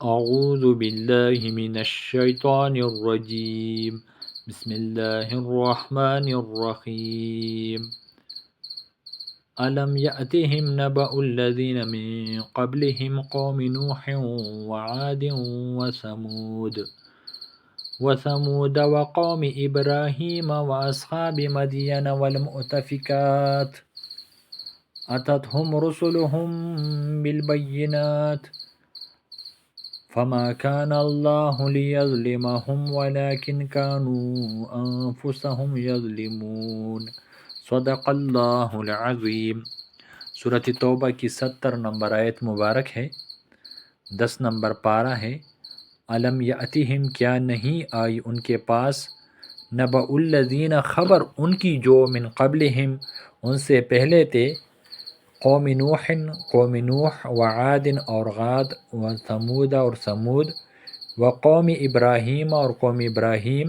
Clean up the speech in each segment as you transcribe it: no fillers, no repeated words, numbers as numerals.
اعوذ باللہ من الشیطان الرجیم بسم اللہ الرحمن الرحیم ألم يأتهم نبأ الذين من قبلهم قوم نوح وعاد وثمود وقوم إبراهيم وأصحاب مدين والمؤتفكات أتتهم رسلهم بالبينات فما كان الله ليظلمهم ولكن كانوا أنفسهم يظلمون صدق اللہ العظیم۔ سورۃ توبہ کی 70 نمبر آیت مبارک ہے، 10 نمبر پارہ ہے۔ الم یأتہم، کیا نہیں آئی ان کے پاس، نبأ الذین، خبر ان کی جو من قبلہم ان سے پہلے تھے، قوم نوح، قوم نوح، وعاد اور غاد، وثمود اور ثمود، وقوم ابراہیم اور قوم ابراہیم،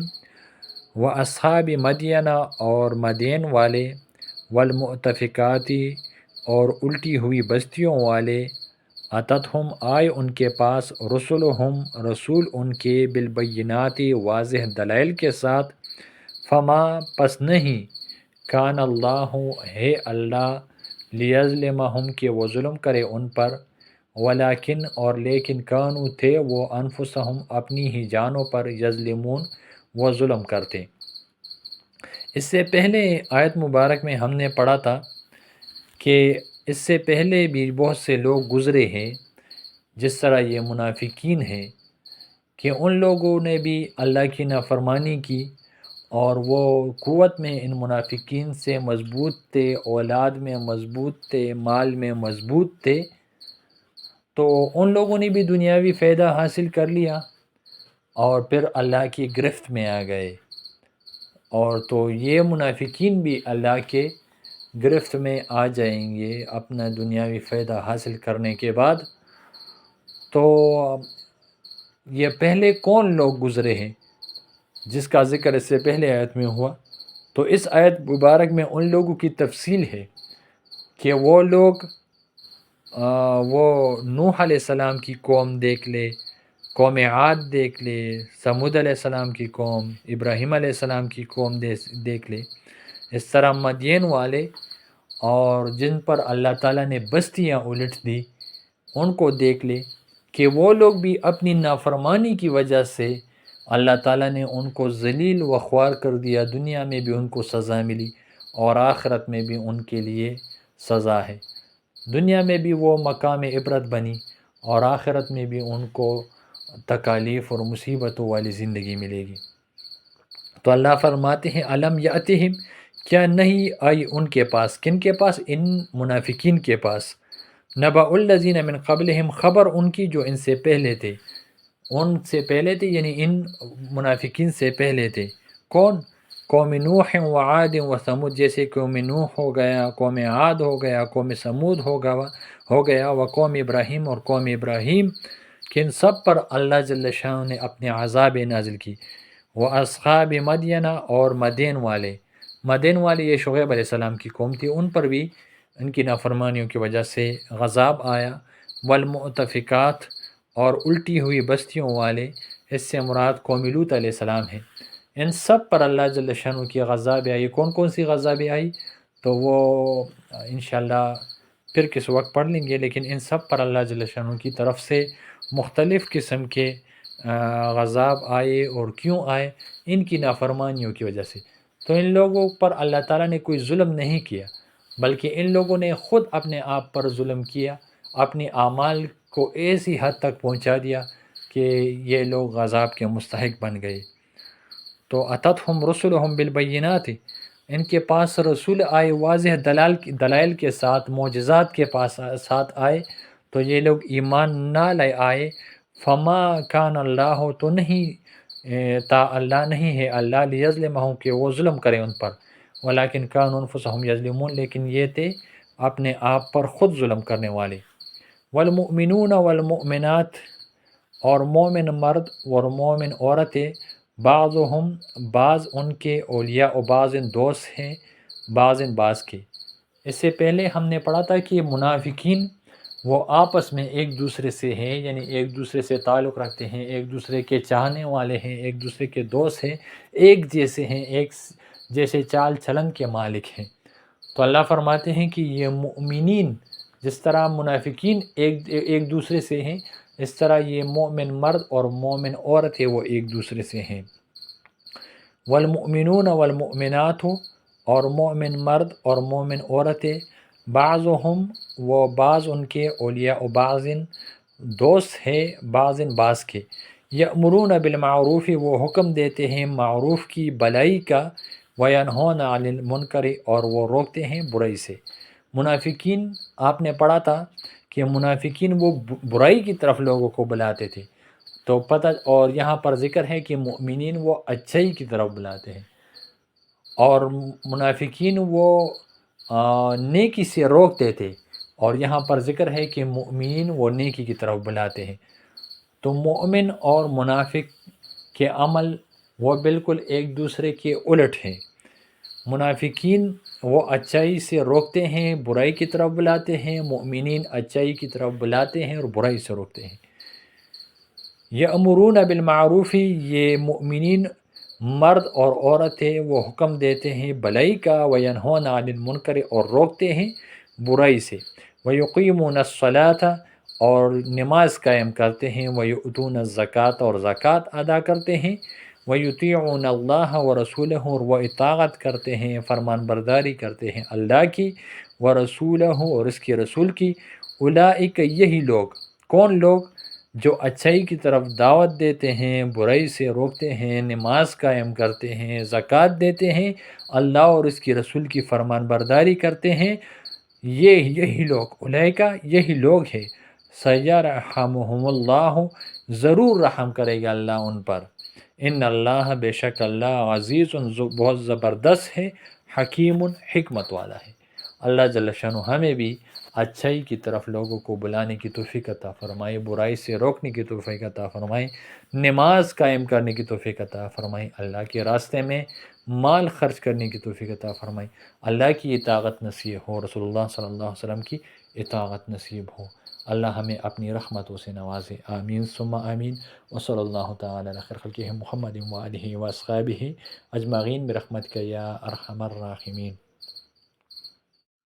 واصحاب مدین اور مدین والے، والمؤتفکاتی اور الٹی ہوئی بستیوں والے، اتتہم آئے ان کے پاس، رسلہم رسول ان کے، بالبینات واضح دلائل کے ساتھ، فما پس نہیں، کان اللہ ہے اللہ، لیظلمہم کہ وہ ظلم کرے ان پر، ولیکن اور لیکن کانوا تھے وہ، انفسہم اپنی ہی جانوں پر، یظلمون وہ ظلم کرتے۔ اس سے پہلے آیت مبارک میں ہم نے پڑھا تھا کہ اس سے پہلے بھی بہت سے لوگ گزرے ہیں، جس طرح یہ منافقین ہیں، کہ ان لوگوں نے بھی اللہ کی نافرمانی کی، اور وہ قوت میں ان منافقین سے مضبوط تھے، اولاد میں مضبوط تھے، مال میں مضبوط تھے، تو ان لوگوں نے بھی دنیاوی فائدہ حاصل کر لیا اور پھر اللہ کی گرفت میں آ گئے، اور تو یہ منافقین بھی اللہ کے گرفت میں آ جائیں گے اپنا دنیاوی فائدہ حاصل کرنے کے بعد۔ تو یہ پہلے کون لوگ گزرے ہیں جس کا ذکر اس سے پہلے آیت میں ہوا؟ تو اس آیت مبارک میں ان لوگوں کی تفصیل ہے کہ وہ لوگ وہ نوح علیہ السلام کی قوم دیکھ لے، قوم عاد دیکھ لے، ثمود علیہ السلام کی قوم، ابراہیم علیہ السلام کی قوم دیکھ لے، اس طرح مدین والے، اور جن پر اللہ تعالیٰ نے بستیاں الٹ دی ان کو دیکھ لے، کہ وہ لوگ بھی اپنی نافرمانی کی وجہ سے اللہ تعالیٰ نے ان کو ذلیل و خوار کر دیا، دنیا میں بھی ان کو سزا ملی اور آخرت میں بھی ان کے لیے سزا ہے، دنیا میں بھی وہ مقام عبرت بنی اور آخرت میں بھی ان کو تکالیف اور مصیبتوں والی زندگی ملے گی۔ تو اللہ فرماتے ہیں الم یاتہم، کیا نہیں آئی ان کے پاس، کن کے پاس؟ ان منافقین کے پاس، نبأ الذین من قبلہم، خبر ان کی جو ان سے پہلے تھے، ان سے پہلے تھے یعنی ان منافقین سے پہلے تھے، کون؟ قوم نوح و عاد و ثمود، جیسے قوم نوح ہو گیا، قوم عاد ہو گیا، قوم ثمود ہو گیا، و قوم ابراہیم اور قوم ابراہیم، کہ ان سب پر اللہ جل شانہ نے اپنے عذاب نازل کی، وہ اصحاب مدینہ اور مدین والے یہ شعیب علیہ السلام کی قوم تھی، ان پر بھی ان کی نافرمانیوں کی وجہ سے غضب آیا، والمؤتفکات اور الٹی ہوئی بستیوں والے، اس سے مراد قوم لوط علیہ السلام ہے، ان سب پر اللہ جل شانہ کی غضب آئی۔ کون کون سی غضب آئی تو وہ انشاءاللہ پھر کس وقت پڑھ لیں گے، لیکن ان سب پر اللہ جل شانہ کی طرف سے مختلف قسم کے غضب آئے، اور کیوں آئے؟ ان کی نافرمانیوں کی وجہ سے۔ تو ان لوگوں پر اللہ تعالیٰ نے کوئی ظلم نہیں کیا، بلکہ ان لوگوں نے خود اپنے آپ پر ظلم کیا، اپنے اعمال کو ایسی حد تک پہنچا دیا کہ یہ لوگ عذاب کے مستحق بن گئے۔ تو اتتہم رسلہم بالبینات، ان کے پاس رسول آئے واضح دلائل کے ساتھ، معجزات کے ساتھ آئے، تو یہ لوگ ایمان نہ لے آئے، فما کان اللہ، تو نہیں تا اللہ نہیں ہے اللہ، لیظلمہم کہ وہ ظلم کرے ان پر، ولیکن کانوا انفسہم یظلمون لیکن یہ تھے اپنے آپ پر خود ظلم کرنے والے۔ والمؤمنون والمؤمنات، اور مومن مرد اور مومن عورتیں، بعضهم بعض ان کے، اولیاء و بعض دوست ہیں، بعض کے۔ اس سے پہلے ہم نے پڑھا تھا کہ منافقین وہ آپس میں ایک دوسرے سے ہیں، یعنی ایک دوسرے سے تعلق رکھتے ہیں، ایک دوسرے کے چاہنے والے ہیں، ایک دوسرے کے دوست ہیں، ایک جیسے ہیں، ایک جیسے چال چلن کے مالک ہیں۔ تو اللہ فرماتے ہیں کہ یہ مؤمنین جس طرح منافقین ایک دوسرے سے ہیں، اس طرح یہ مومن مرد اور مومن عورت ہے وہ ایک دوسرے سے ہیں۔ والمؤمنون والمؤمنات، اور مومن مرد اور مومن عورتیں، بعضهم، وہ بعض ان کے، اولیاء بعض، دوست ہے بعض کے، یأمرون بالمعروف، وہ حکم دیتے ہیں معروف کی، بلائی کا، وینہون عن المنکر، اور وہ روکتے ہیں برائی سے۔ منافقین آپ نے پڑھا تھا کہ منافقین وہ برائی کی طرف لوگوں کو بلاتے تھے، تو پتہ، اور یہاں پر ذکر ہے کہ مؤمنین وہ اچھائی کی طرف بلاتے ہیں، اور منافقین وہ نیکی سے روکتے تھے، اور یہاں پر ذکر ہے کہ مؤمنین وہ نیکی کی طرف بلاتے ہیں۔ تو مومن اور منافق کے عمل وہ بالکل ایک دوسرے کے الٹ ہیں۔ منافقین وہ اچھائی سے روکتے ہیں، برائی کی طرف بلاتے ہیں، مؤمنین اچھائی کی طرف بلاتے ہیں اور برائی سے روکتے ہیں۔ یأمرون بالمعروف، یہ مؤمنین مرد اور عورتیں وہ حکم دیتے ہیں بلائی کا، وینہون عن المنکر، اور روکتے ہیں برائی سے، ویقیمون الصلاۃ، اور نماز قائم کرتے ہیں، ویؤتون الزکوٰۃ، اور زکوٰۃ ادا کرتے ہیں، ویطیعون اللہ ورسولہ، اور وہ اطاعت کرتے ہیں، فرمان برداری کرتے ہیں اللہ کی، ورسولہ، اور اس کے رسول کی۔ اولئک، یہی لوگ، کون لوگ؟ جو اچھائی کی طرف دعوت دیتے ہیں، برائی سے روکتے ہیں، نماز قائم کرتے ہیں، زکوٰۃ دیتے ہیں، اللہ اور اس کی رسول کی فرمان برداری کرتے ہیں، یہی لوگ، اولئک، یہی لوگ ہیں، سیرحمہم اللہ، ضرور رحم کرے گا اللہ ان پر، ان اللہ، بے شک اللہ، عزیز، بہت زبردست ہے، حکیم، حکمت والا ہے۔ اللہ جل شانہ ہمیں بھی اچھائی کی طرف لوگوں کو بلانے کی توفیق عطا فرمائے، برائی سے روکنے کی توفیق عطا فرمائے، نماز قائم کرنے کی توفیق عطا فرمائے، اللہ کے راستے میں مال خرچ کرنے کی توفیق عطا فرمائے، اللہ کی اطاعت نصیب ہو، رسول اللہ صلی اللہ علیہ وسلم کی اطاعت نصیب ہو، اللہ ہمیں اپنی رحمتوں سے نوازے، آمین ثم آمین، وصلی اللہ تعالی علی خیر خلقہ محمد وآلہ واصحابہ اجمعین برحمتک یا ارحم الراحمین۔